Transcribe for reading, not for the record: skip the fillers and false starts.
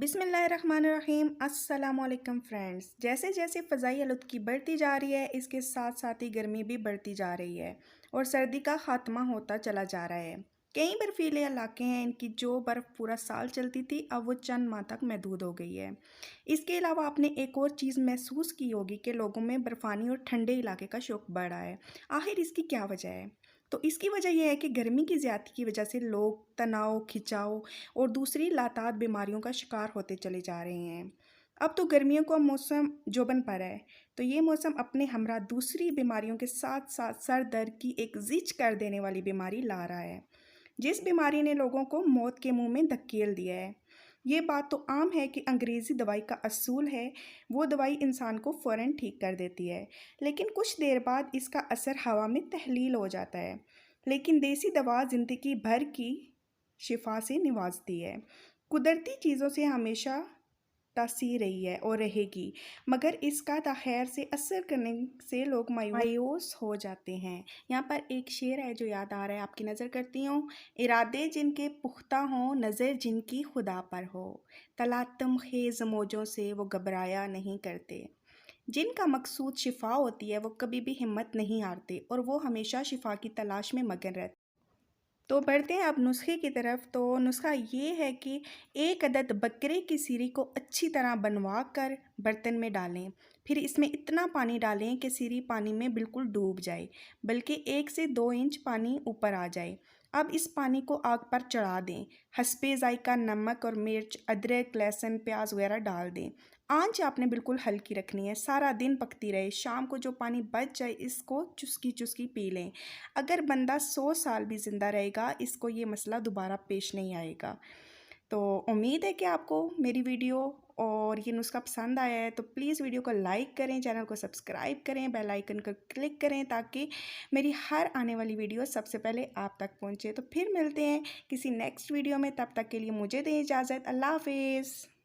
بسم اللہ الرحمن الرحیم۔ السلام علیکم فرینڈز۔ جیسے جیسے فضائی آلودگی بڑھتی جا رہی ہے، اس کے ساتھ ساتھ ہی گرمی بھی بڑھتی جا رہی ہے اور سردی کا خاتمہ ہوتا چلا جا رہا ہے۔ کئی برفیلے علاقے ہیں، ان کی جو برف پورا سال چلتی تھی اب وہ چند ماہ تک محدود ہو گئی ہے۔ اس کے علاوہ آپ نے ایک اور چیز محسوس کی ہوگی کہ لوگوں میں برفانی اور ٹھنڈے علاقے کا شوق بڑھا ہے۔ آخر اس کی کیا وجہ ہے؟ تو اس کی وجہ یہ ہے کہ گرمی کی زیادتی کی وجہ سے لوگ تناؤ، کھنچاؤ اور دوسری لاتعداد بیماریوں کا شکار ہوتے چلے جا رہے ہیں۔ اب تو گرمیوں کا موسم جوبن پر ہے، تو یہ موسم اپنے ہمراہ دوسری بیماریوں کے ساتھ ساتھ سر درد کی ایک زچ کر دینے والی بیماری لا رہا ہے، جس بیماری نے لوگوں کو موت کے منہ میں دھکیل دیا ہے۔ یہ بات تو عام ہے کہ انگریزی دوائی کا اصول ہے، وہ دوائی انسان کو فوراً ٹھیک کر دیتی ہے، لیکن کچھ دیر بعد اس کا اثر ہوا میں تحلیل ہو جاتا ہے۔ لیکن دیسی دوا زندگی بھر کی شفا سے نوازتی ہے، قدرتی چیزوں سے ہمیشہ تاثیر رہی ہے اور رہے گی، مگر اس کا تاخیر سے اثر کرنے سے لوگ مایوس ہو جاتے ہیں۔ یہاں پر ایک شعر ہے جو یاد آ رہا ہے، آپ کی نظر کرتی ہوں۔ ارادے جن کے پختہ ہوں، نظر جن کی خدا پر ہو، تلاطم خیز موجوں سے وہ گھبرایا نہیں کرتے۔ جن کا مقصود شفا ہوتی ہے وہ کبھی بھی ہمت نہیں ہارتے اور وہ ہمیشہ شفا کی تلاش میں مگن رہتے۔ تو بڑھتے ہیں اب نسخے کی طرف۔ تو نسخہ یہ ہے کہ ایک عدد بکرے کی سیری کو اچھی طرح بنوا کر برتن میں ڈالیں، پھر اس میں اتنا پانی ڈالیں کہ سیری پانی میں بالکل ڈوب جائے، بلکہ 1 سے 2 انچ پانی اوپر آ جائے۔ اب اس پانی کو آگ پر چڑھا دیں، حسب ذائقہ نمک اور مرچ، ادرک، لہسن، پیاز وغیرہ ڈال دیں۔ آنچ آپ نے بالکل ہلکی رکھنی ہے، سارا دن پکتی رہے، شام کو جو پانی بچ جائے اس کو چسکی چسکی پی لیں۔ اگر بندہ 100 سال بھی زندہ رہے گا اس کو یہ مسئلہ دوبارہ پیش نہیں آئے گا۔ تو امید ہے کہ آپ کو میری ویڈیو اور یہ نسخہ پسند آیا ہے، تو پلیز ویڈیو کو لائک کریں، چینل کو سبسکرائب کریں، بیل آئیکن کو کلک کریں تاکہ میری ہر آنے والی ویڈیو سب سے پہلے آپ تک پہنچے۔ تو پھر ملتے ہیں کسی نیکسٹ ویڈیو میں، تب تک کے لیے مجھے دیں اجازت۔ اللہ حافظ۔